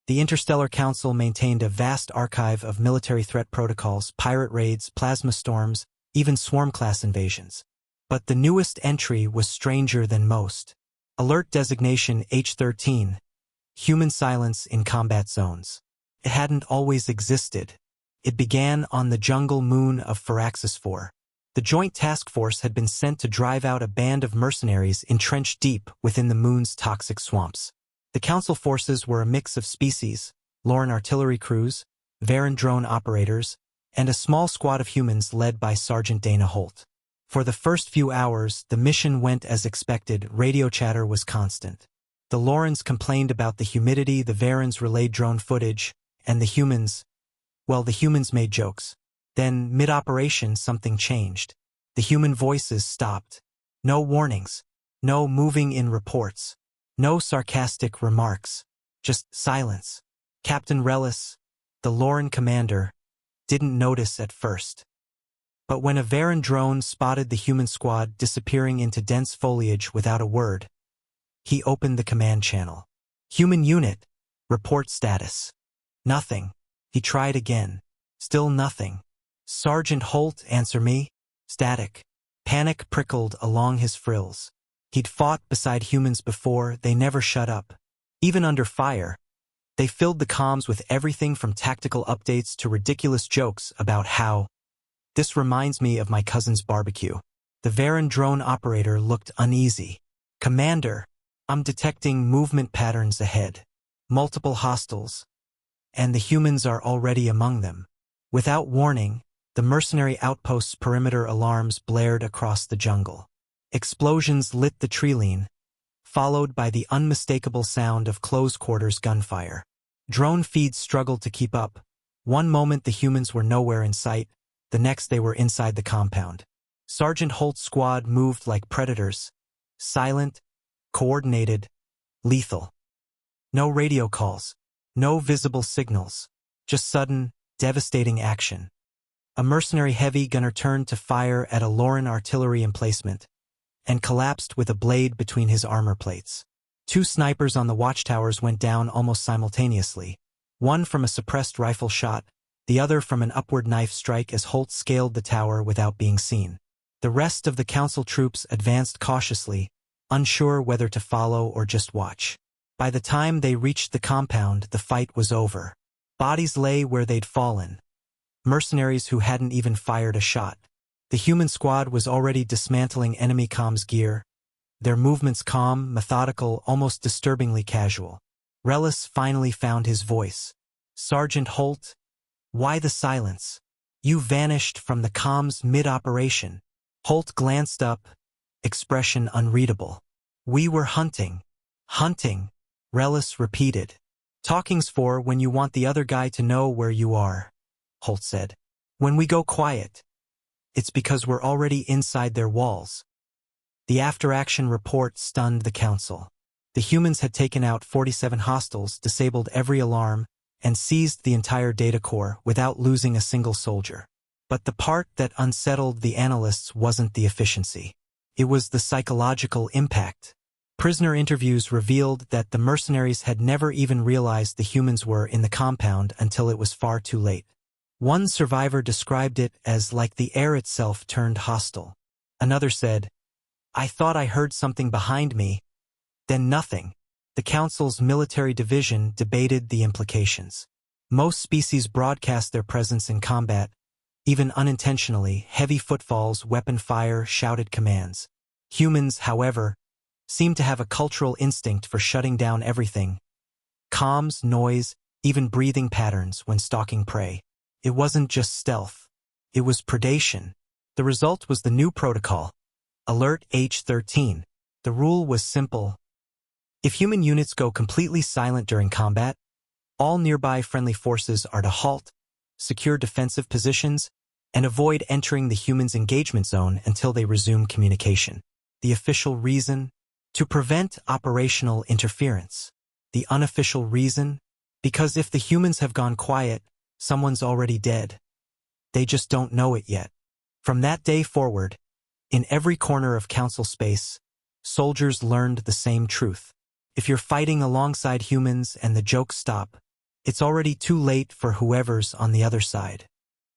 The Interstellar Council maintained a vast archive of military threat protocols, pirate raids, plasma storms, even swarm-class invasions. But the newest entry was stranger than most. Alert designation H13, Human Silence in Combat Zones. It hadn't always existed. It began on the jungle moon of Firaxis 4. The Joint Task Force had been sent to drive out a band of mercenaries entrenched deep within the moon's toxic swamps. The Council forces were a mix of species, Lauren artillery crews, Varen drone operators, and a small squad of humans led by Sergeant Dana Holt. For the first few hours, the mission went as expected. Radio chatter was constant. The Laurens complained about the humidity, the Varens relayed drone footage, and the humans made jokes. Then, mid-operation, something changed. The human voices stopped. No warnings. No moving in reports. No sarcastic remarks. Just silence. Captain Relis, the Lauren commander, didn't notice at first. But when a Varen drone spotted the human squad disappearing into dense foliage without a word, he opened the command channel. Human unit, report status. Nothing. He tried again. Still nothing. Sergeant Holt, answer me. Static. Panic prickled along his frills. He'd fought beside humans before, they never shut up. Even under fire, they filled the comms with everything from tactical updates to ridiculous jokes about how, "This reminds me of my cousin's barbecue." The Varen drone operator looked uneasy. "Commander, I'm detecting movement patterns ahead. Multiple hostiles. And the humans are already among them." Without warning, the mercenary outpost's perimeter alarms blared across the jungle. Explosions lit the treeline, followed by the unmistakable sound of close-quarters gunfire. Drone feeds struggled to keep up. One moment the humans were nowhere in sight, the next they were inside the compound. Sergeant Holt's squad moved like predators, silent, coordinated, lethal. No radio calls, no visible signals, just sudden, devastating action. A mercenary heavy gunner turned to fire at a Lauren artillery emplacement and collapsed with a blade between his armor plates. Two snipers on the watchtowers went down almost simultaneously, one from a suppressed rifle shot, the other from an upward knife strike as Holt scaled the tower without being seen. The rest of the council troops advanced cautiously, unsure whether to follow or just watch. By the time they reached the compound, the fight was over. Bodies lay where they'd fallen. Mercenaries who hadn't even fired a shot. The human squad was already dismantling enemy comms gear, their movements calm, methodical, almost disturbingly casual. Relis finally found his voice. "Sergeant Holt, why the silence? You vanished from the comms mid-operation." Holt glanced up, expression unreadable. "We were hunting." "Hunting," Relis repeated. "Talking's for when you want the other guy to know where you are," Holt said. "When we go quiet, it's because we're already inside their walls." The after-action report stunned the council. The humans had taken out 47 hostiles, disabled every alarm, and seized the entire data core without losing a single soldier. But the part that unsettled the analysts wasn't the efficiency. It was the psychological impact. Prisoner interviews revealed that the mercenaries had never even realized the humans were in the compound until it was far too late. One survivor described it as like the air itself turned hostile. Another said, "I thought I heard something behind me, then nothing." The council's military division debated the implications. Most species broadcast their presence in combat, even unintentionally, heavy footfalls, weapon fire, shouted commands. Humans, however, seemed to have a cultural instinct for shutting down everything. Comms, noise, even breathing patterns when stalking prey. It wasn't just stealth. It was predation. The result was the new protocol, Alert H13. The rule was simple. If human units go completely silent during combat, all nearby friendly forces are to halt, secure defensive positions, and avoid entering the humans' engagement zone until they resume communication. The official reason? To prevent operational interference. The unofficial reason? Because if the humans have gone quiet, someone's already dead. They just don't know it yet. From that day forward, in every corner of council space, soldiers learned the same truth. If you're fighting alongside humans and the jokes stop, It's already too late for whoever's on the other side.